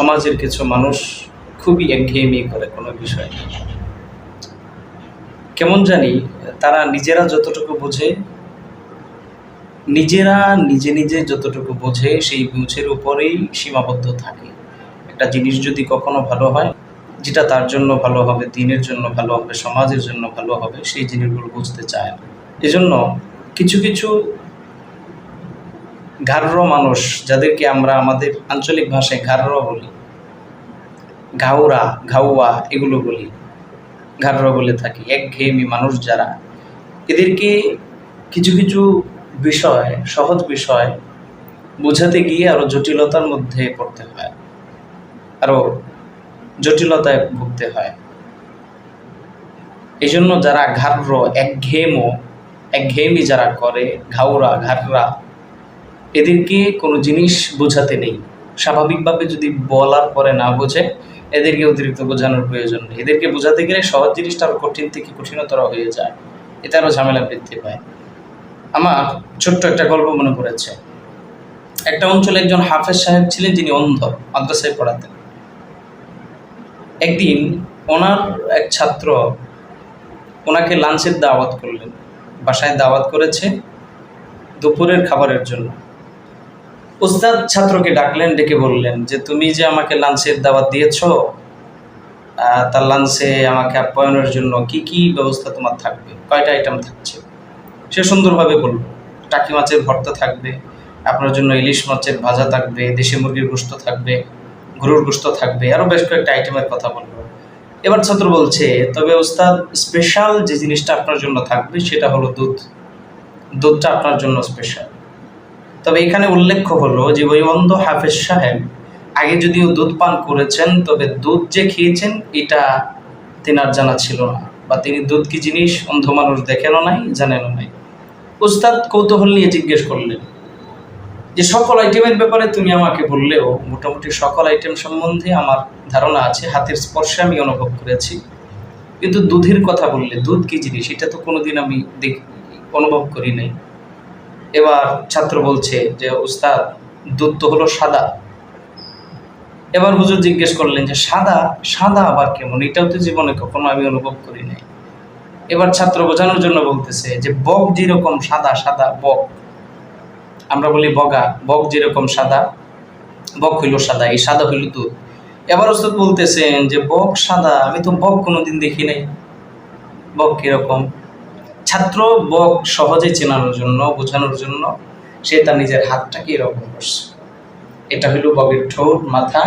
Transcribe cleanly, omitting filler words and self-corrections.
সমাজের কিছু মানুষ খুবই একঘেয়েমি করে কোনো বিষয় নিয়ে। কেমন জানি তারা নিজেরা যতটুকু বোঝে, নিজেরা নিজে নিজে যতটুকু বোঝে সেই বুঝের উপরেই সীমাবদ্ধ থাকে। একটা জিনিস যদি কখনো ভালো হয়, যেটা তার জন্য ভালো হবে, দিনের জন্য ভালো হবে, সমাজের জন্য ভালো হবে, সেই জিনিসগুলো বুঝতে চায় না। এজন্য কিছু কিছু গারর মানুষ, যাদেরকে আমরা আমাদের আঞ্চলিক ভাষায় গারর বলি, ঘাউরা, ঘাউয়া এগুলো বলি, গারর বলে থাকি, একঘেয়েমি মানুষ যারা, এদেরকে কিছু কিছু বিষয়, সহজ বিষয় বোঝাতে গিয়ে আরো জটিলতার মধ্যে পড়তে হয়, আরো জটিলতায় ভুগতে হয়। এই জন্য যারা ঘাড়র, একঘেয়েমি যারা করে, ঘাউরা, ঘাড়রা, এদেরকে কোনো জিনিস বোঝাতে নেই। স্বাভাবিকভাবে যদি বলার পরে না বোঝে, এদেরকে অতিরিক্ত বোঝানোর প্রয়োজন নেই। এদেরকে বোঝাতে গেলে সহজ জিনিসটা আরো কঠিন থেকে কঠিনতর হয়ে যায়, এতে আরো ঝামেলা বৃদ্ধি পায়। আমার ছোট্ট একটা গল্প মনে পড়েছে। একটা অঞ্চলে একজন হাফেজ সাহেব ছিলেন, যিনি অন্ধ, মাদ্রাসায় পড়াতেন। একদিন ওনার এক ছাত্র ওনাকে লাঞ্চের দাওয়াত করলেন, বাসায় দাওয়াত করেছে দুপুরের খাবারের জন্য। উস্তাদ ছাত্রকে ডাকলেন, ডেকে বললেন যে তুমি যে আমাকে লাঞ্চের দাওয়াত দিয়েছ, তার লাঞ্চে আমাকে আপ্যায়নের জন্য কি কি ব্যবস্থা তোমার থাকবে, কয়টা আইটেম থাকছে? সে সুন্দরভাবে বলল, টাকি মাছের ভর্তা থাকবে, আপনার জন্য ইলিশ মাছের ভাজা থাকবে, দেশি মুরগির গোশত থাকবে, গরুর গোশত থাকবে, আরও বেশ কয়েকটা আইটেমের কথা বলল। এবার ছাত্র বলছে, তবে ওস্তাদ স্পেশাল যে জিনিসটা আপনার জন্য থাকবে সেটা হলো দুধ, দুধটা আপনার জন্য স্পেশাল। তবে এখানে উল্লেখ্য হলো যে ওই অন্ধ হাফেজ সাহেব আগে যদিও দুধ পান করেছেন, তবে দুধ যে খেয়েছেন এটা তেনার জানা ছিল না, বা তিনি দুধ কি জিনিস অন্ধ মানুষ দেখেনও নাই, জানেনও নাই। উস্তাদ কৌতূহল নিয়ে জিজ্ঞেস করলেন যে সকল আইটেমের ব্যাপারে তুমি আমাকে বললেও মোটামুটি সকল আইটেম সম্বন্ধে আমার ধারণা আছে, হাতের স্পর্শে আমি অনুভব করেছি, কিন্তু দুধের কথা বললে, দুধ কি জিনিস এটা তো কোনোদিন আমি অনুভব করি নাই। এবার ছাত্র বলছে যে উস্তাদ, দুধ তো হলো সাদা। এবার হুজুর জিজ্ঞেস করলেন যে সাদা, সাদা আবার কেমন, এটাও তো জীবনে কখনো আমি অনুভব করি নাই। এবার ছাত্র বোঝানোর জন্য বলতেছে যে বক যেরকম সাদা, সাদা বক, আমরা বলি বগা, বক যেরকম সাদা, বক হইল সাদা, এই সাদা হইল দুধ। এবার উস্তাদ বলতেছেন যে বক সাদা, আমি তো বক কোনোদিন দেখি নাই, বক কিরকম? ছাত্র বক সহজে চেনানোর জন্য, বোঝানোর জন্য সে তার নিজের হাতটাকে এরকম করছে। এটা হইল বকের ঠোঁট, মাথা,